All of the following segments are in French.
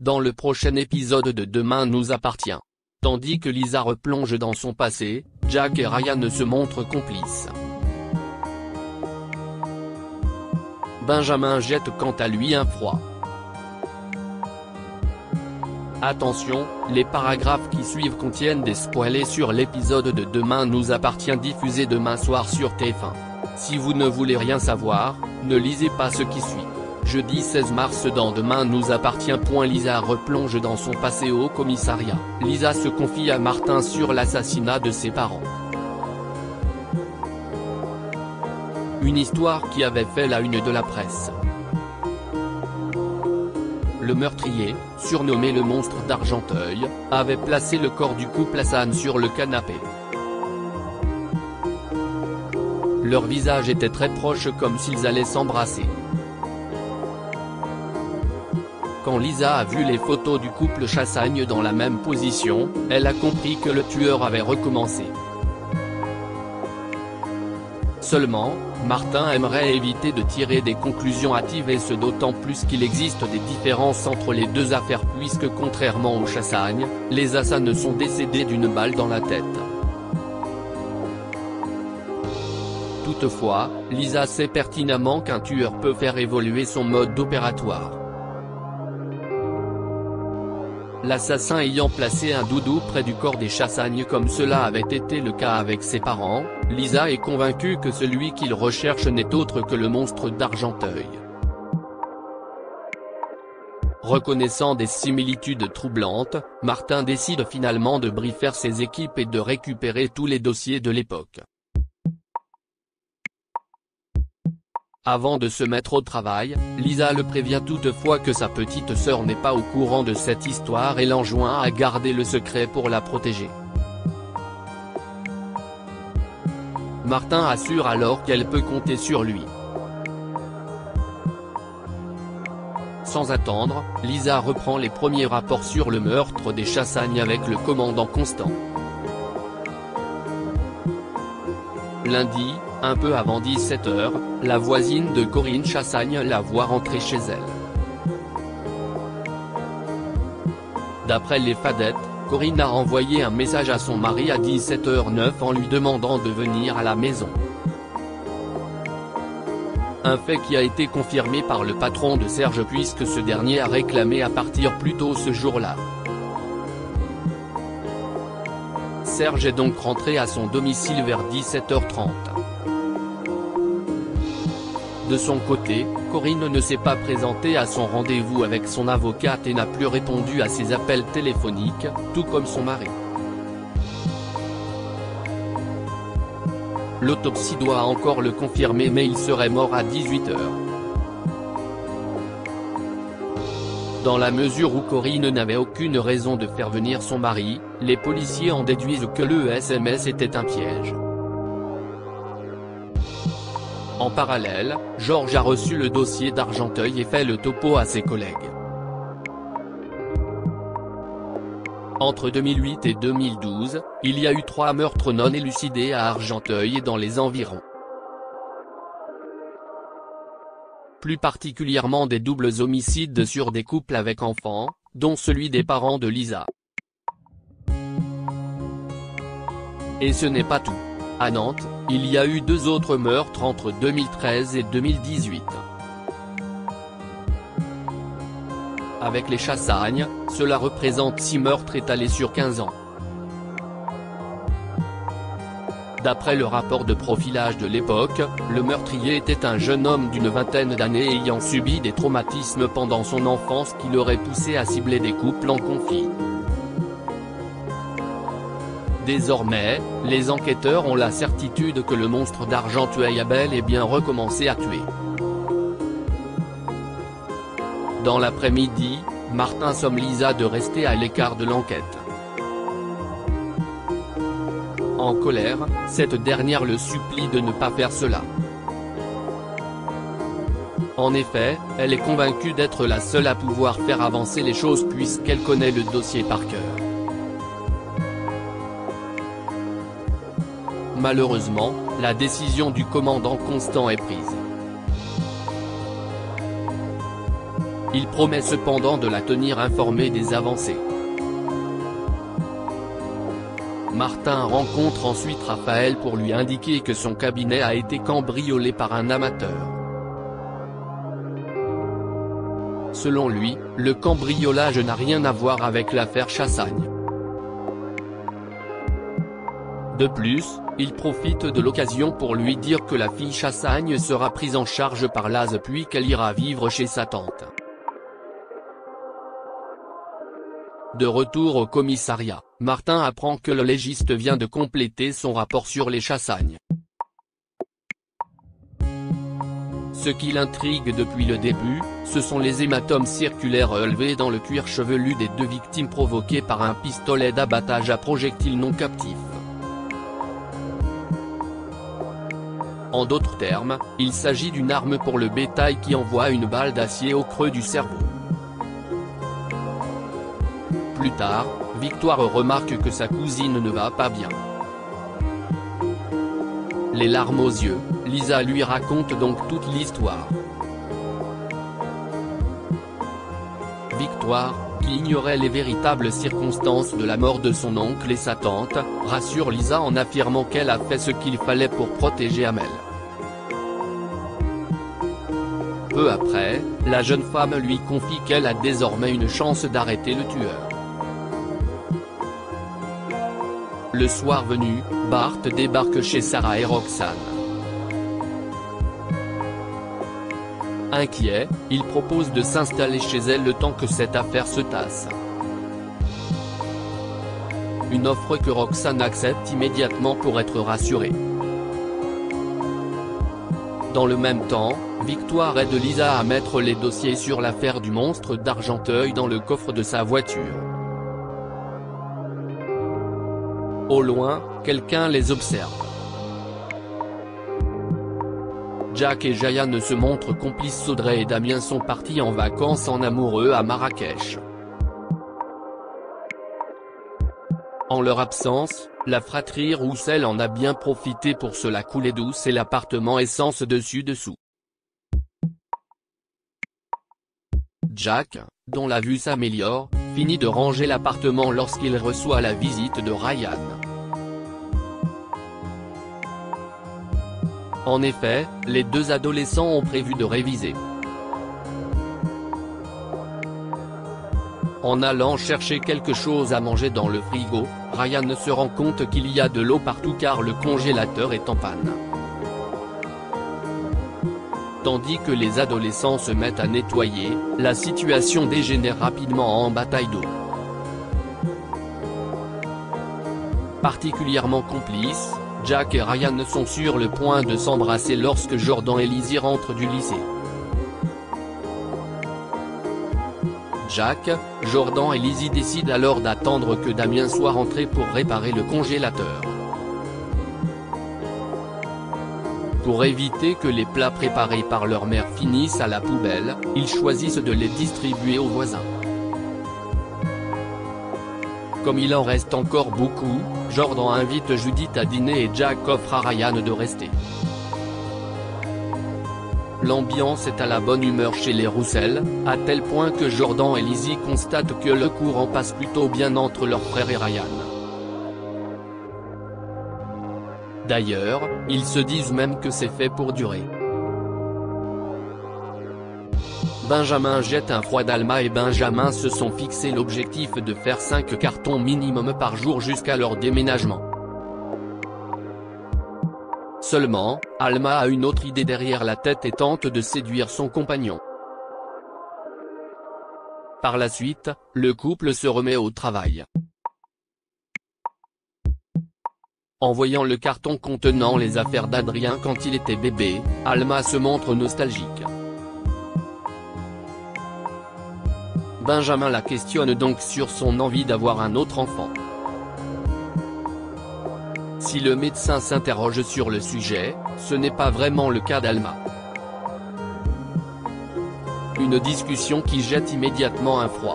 dans le prochain épisode de Demain nous appartient. Tandis que Lisa replonge dans son passé, Jack et Ryan se montrent complices. Benjamin jette quant à lui un froid. Attention, les paragraphes qui suivent contiennent des spoilers sur l'épisode de Demain nous appartient diffusé demain soir sur TF1. Si vous ne voulez rien savoir, ne lisez pas ce qui suit. Jeudi 16 mars dans Demain nous appartient. Lisa replonge dans son passé au commissariat. Lisa se confie à Martin sur l'assassinat de ses parents. Une histoire qui avait fait la une de la presse. Le meurtrier, surnommé le monstre d'Argenteuil, avait placé le corps du couple Hassan sur le canapé. Leurs visages étaient très proches comme s'ils allaient s'embrasser. Quand Lisa a vu les photos du couple Chassagne dans la même position, elle a compris que le tueur avait recommencé. Seulement, Martin aimerait éviter de tirer des conclusions hâtives et ce d'autant plus qu'il existe des différences entre les deux affaires puisque contrairement aux Chassagne, les Hassan sont décédés d'une balle dans la tête. Toutefois, Lisa sait pertinemment qu'un tueur peut faire évoluer son mode opératoire. L'assassin ayant placé un doudou près du corps des Chassagne comme cela avait été le cas avec ses parents, Lisa est convaincue que celui qu'il recherche n'est autre que le monstre d'Argenteuil. Reconnaissant des similitudes troublantes, Martin décide finalement de briefer ses équipes et de récupérer tous les dossiers de l'époque. Avant de se mettre au travail, Lisa le prévient toutefois que sa petite sœur n'est pas au courant de cette histoire et l'enjoint à garder le secret pour la protéger. Martin assure alors qu'elle peut compter sur lui. Sans attendre, Lisa reprend les premiers rapports sur le meurtre des Chassagne avec le commandant Constant. Lundi, un peu avant 17 h, la voisine de Corinne Chassagne la voit rentrer chez elle. D'après les Fadettes, Corinne a envoyé un message à son mari à 17h09 en lui demandant de venir à la maison. Un fait qui a été confirmé par le patron de Serge puisque ce dernier a réclamé à partir plus tôt ce jour-là. Serge est donc rentré à son domicile vers 17h30. De son côté, Corinne ne s'est pas présentée à son rendez-vous avec son avocate et n'a plus répondu à ses appels téléphoniques, tout comme son mari. L'autopsie doit encore le confirmer mais il serait mort à 18 h. Dans la mesure où Corinne n'avait aucune raison de faire venir son mari, les policiers en déduisent que le SMS était un piège. En parallèle, Georges a reçu le dossier d'Argenteuil et fait le topo à ses collègues. Entre 2008 et 2012, il y a eu 3 meurtres non élucidés à Argenteuil et dans les environs. Plus particulièrement des doubles homicides sur des couples avec enfants, dont celui des parents de Lisa. Et ce n'est pas tout. À Nantes, il y a eu 2 autres meurtres entre 2013 et 2018. Avec les Chassagne, cela représente 6 meurtres étalés sur 15 ans. D'après le rapport de profilage de l'époque, le meurtrier était un jeune homme d'une vingtaine d'années ayant subi des traumatismes pendant son enfance qui l'aurait poussé à cibler des couples en conflit. Désormais, les enquêteurs ont la certitude que le monstre d'Argenteuil a bel et bien recommencé à tuer. Dans l'après-midi, Martin somme Lisa de rester à l'écart de l'enquête. En colère, cette dernière le supplie de ne pas faire cela. En effet, elle est convaincue d'être la seule à pouvoir faire avancer les choses puisqu'elle connaît le dossier par cœur. Malheureusement, la décision du commandant Constant est prise. Il promet cependant de la tenir informée des avancées. Martin rencontre ensuite Raphaël pour lui indiquer que son cabinet a été cambriolé par un amateur. Selon lui, le cambriolage n'a rien à voir avec l'affaire Chassagne. De plus, il profite de l'occasion pour lui dire que la fille Chassagne sera prise en charge par Laz puis qu'elle ira vivre chez sa tante. De retour au commissariat, Martin apprend que le légiste vient de compléter son rapport sur les Chassagnes. Ce qui l'intrigue depuis le début, ce sont les hématomes circulaires relevés dans le cuir chevelu des deux victimes provoqués par un pistolet d'abattage à projectile non captif. En d'autres termes, il s'agit d'une arme pour le bétail qui envoie une balle d'acier au creux du cerveau. Plus tard, Victoire remarque que sa cousine ne va pas bien. Les larmes aux yeux, Lisa lui raconte donc toute l'histoire. Victoire, qui ignorait les véritables circonstances de la mort de son oncle et sa tante, rassure Lisa en affirmant qu'elle a fait ce qu'il fallait pour protéger Amel. Peu après, la jeune femme lui confie qu'elle a désormais une chance d'arrêter le tueur. Le soir venu, Bart débarque chez Sarah et Roxane. Inquiet, il propose de s'installer chez elle le temps que cette affaire se tasse. Une offre que Roxane accepte immédiatement pour être rassurée. Dans le même temps, Victoire aide Lisa à mettre les dossiers sur l'affaire du monstre d'Argenteuil dans le coffre de sa voiture. Au loin, quelqu'un les observe. Jack et Jaya se montrent complices. Audrey et Damien sont partis en vacances en amoureux à Marrakech. En leur absence, la fratrie Roussel en a bien profité pour se la couler douce et l'appartement essence dessus-dessous. Jack, dont la vue s'améliore, finit de ranger l'appartement lorsqu'il reçoit la visite de Ryan. En effet, les deux adolescents ont prévu de réviser. En allant chercher quelque chose à manger dans le frigo, Ryan se rend compte qu'il y a de l'eau partout car le congélateur est en panne. Tandis que les adolescents se mettent à nettoyer, la situation dégénère rapidement en bataille d'eau. Particulièrement complices, Jack et Ryan sont sur le point de s'embrasser lorsque Jordan et Lizzie rentrent du lycée. Jack, Jordan et Lizzie décident alors d'attendre que Damien soit rentré pour réparer le congélateur. Pour éviter que les plats préparés par leur mère finissent à la poubelle, ils choisissent de les distribuer aux voisins. Comme il en reste encore beaucoup, Jordan invite Judith à dîner et Jack offre à Ryan de rester. L'ambiance est à la bonne humeur chez les Roussel, à tel point que Jordan et Lizzie constatent que le courant passe plutôt bien entre leur frère et Ryan. D'ailleurs, ils se disent même que c'est fait pour durer. Benjamin jette un froid d'Alma et Benjamin se sont fixé l'objectif de faire 5 cartons minimum par jour jusqu'à leur déménagement. Seulement, Alma a une autre idée derrière la tête et tente de séduire son compagnon. Par la suite, le couple se remet au travail. En voyant le carton contenant les affaires d'Adrien quand il était bébé, Alma se montre nostalgique. Benjamin la questionne donc sur son envie d'avoir un autre enfant. Si le médecin s'interroge sur le sujet, ce n'est pas vraiment le cas d'Alma. Une discussion qui jette immédiatement un froid.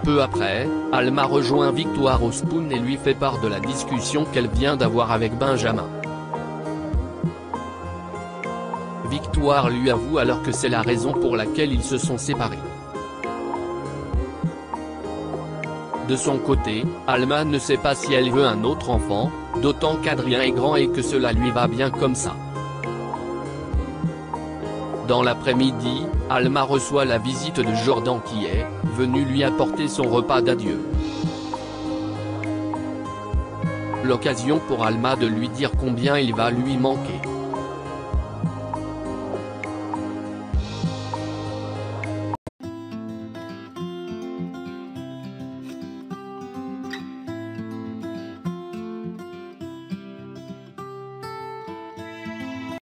Peu après, Alma rejoint Victoire au Spoon et lui fait part de la discussion qu'elle vient d'avoir avec Benjamin. Victoire lui avoue alors que c'est la raison pour laquelle ils se sont séparés. De son côté, Alma ne sait pas si elle veut un autre enfant, d'autant qu'Adrien est grand et que cela lui va bien comme ça. Dans l'après-midi, Alma reçoit la visite de Jordan qui est venu lui apporter son repas d'adieu. L'occasion pour Alma de lui dire combien il va lui manquer.